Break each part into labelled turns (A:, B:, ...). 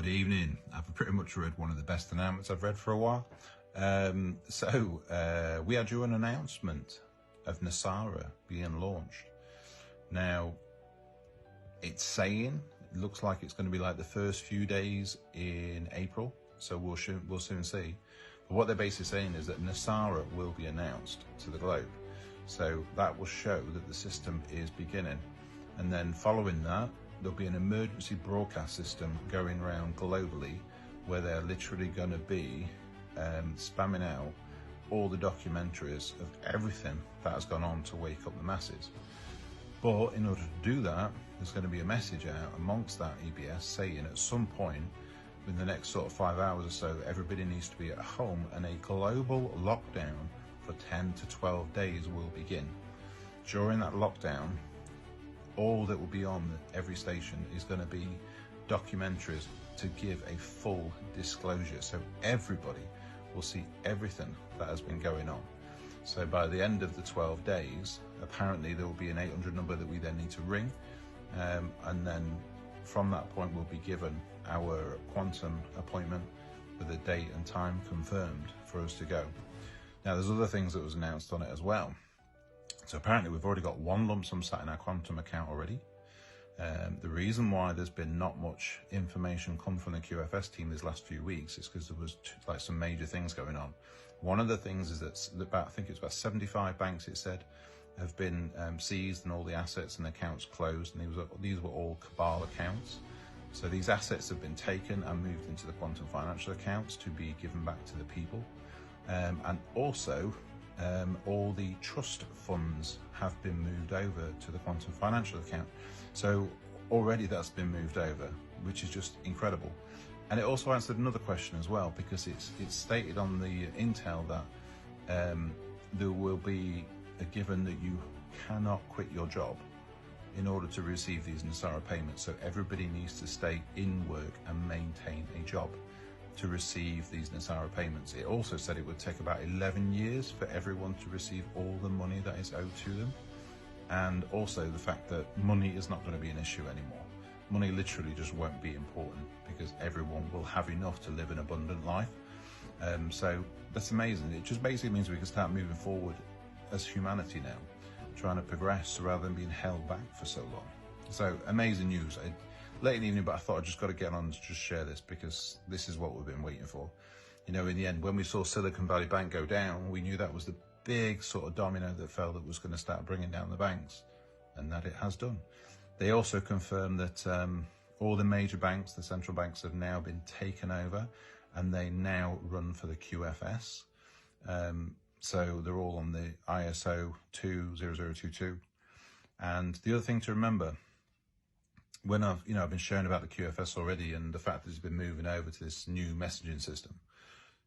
A: Good evening. I've pretty much read one of the best announcements I've read for a while. We are due an announcement of NESARA being launched. Now, it's saying, it looks like it's going to be like the first few days in April, so we'll soon see. But what they're basically saying is that NESARA will be announced to the globe. So that will show that the system is beginning. And then following that, there'll be an emergency broadcast system going around globally where they're literally going to be spamming out all the documentaries of everything that has gone on to wake up the masses. But in order to do that, there's going to be a message out amongst that EBS saying at some point in the next sort of 5 hours or so, everybody needs to be at home and a global lockdown for 10 to 12 days will begin. During that lockdown, all that will be on every station is going to be documentaries to give a full disclosure, so everybody will see everything that has been going on. So by the end of the 12 days, apparently there will be an 800 number that we then need to ring, and then from that point we'll be given our quantum appointment with a date and time confirmed for us to go. Now there's other things that was announced on it as well. So apparently we've already got one lump sum sat in our quantum account already. The reason why there's been not much information come from the QFS team these last few weeks is because there was like some major things going on. One of the things is that I think it's about 75 banks, it said, have been seized and all the assets and accounts closed, and these were all cabal accounts. So these assets have been taken and moved into the quantum financial accounts to be given back to the people. And also, all the trust funds have been moved over to the quantum financial account. So already that's been moved over, which is just incredible. And it also answered another question as well, because it's stated on the intel that there will be a given that you cannot quit your job in order to receive these NESARA payments. So everybody needs to stay in work and maintain a job to receive these NESARA payments. It also said it would take about 11 years for everyone to receive all the money that is owed to them. And also the fact that money is not going to be an issue anymore. Money literally just won't be important because everyone will have enough to live an abundant life. So that's amazing. It just basically means we can start moving forward as humanity now, trying to progress rather than being held back for so long. So amazing news. Late in the evening, but I thought I'd just got to get on and just share this because this is what we've been waiting for. You know, in the end, when we saw Silicon Valley Bank go down, we knew that was the big sort of domino that fell that was going to start bringing down the banks, and that it has done. They also confirmed that all the major banks, the central banks, have now been taken over and they now run for the QFS. So they're all on the ISO 20022. And the other thing to remember, when I've been showing about the QFS already and the fact that it's been moving over to this new messaging system,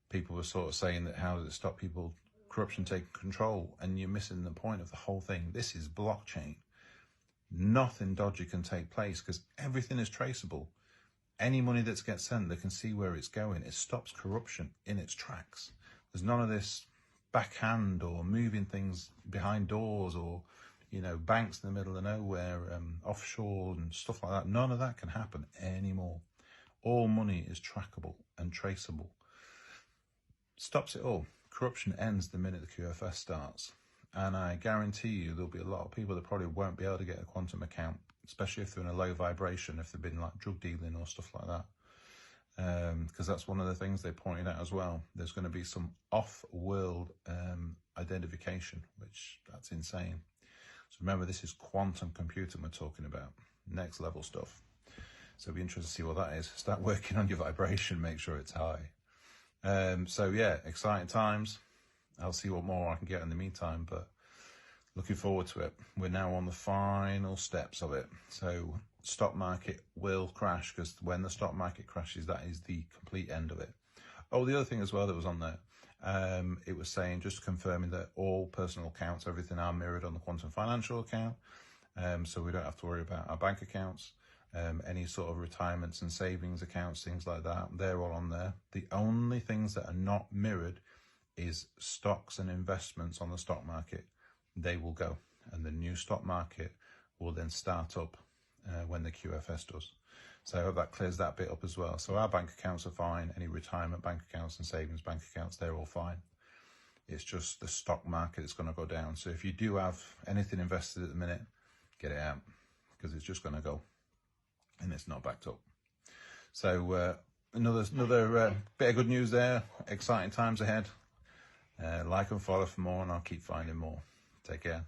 A: people were sort of saying that how does it stop people, corruption taking control? And you're missing the point of the whole thing. This is blockchain. Nothing dodgy can take place because everything is traceable. Any money that gets sent, they can see where it's going. It stops corruption in its tracks. There's none of this backhand or moving things behind doors or banks in the middle of nowhere, offshore and stuff like that. None of that can happen anymore. All money is trackable and traceable. Stops it all. Corruption ends the minute the QFS starts. And I guarantee you there'll be a lot of people that probably won't be able to get a quantum account, especially if they're in a low vibration, if they've been like drug dealing or stuff like that. Because that's one of the things they pointed out as well. There's going to be some off-world identification, which that's insane. So remember, this is quantum computing we're talking about, next level stuff. So it'll be interesting to see what that is. Start working on your vibration, make sure it's high. So yeah, exciting times. I'll see what more I can get in the meantime, but looking forward to it. We're now on the final steps of it. So stock market will crash because when the stock market crashes, that is the complete end of it. Oh, the other thing as well that was on there, it was saying, just confirming that all personal accounts, everything are mirrored on the quantum financial account. So we don't have to worry about our bank accounts, any sort of retirements and savings accounts, things like that. They're all on there. The only things that are not mirrored is stocks and investments on the stock market. They will go, and the new stock market will then start up when the QFS does. So I hope that clears that bit up as well. So our bank accounts are fine. Any retirement bank accounts and savings bank accounts, they're all fine. It's just the stock market that's going to go down. So if you do have anything invested at the minute, get it out, because it's just going to go, and it's not backed up. So another bit of good news there. Exciting times ahead. Like and follow for more, and I'll keep finding more. Take care.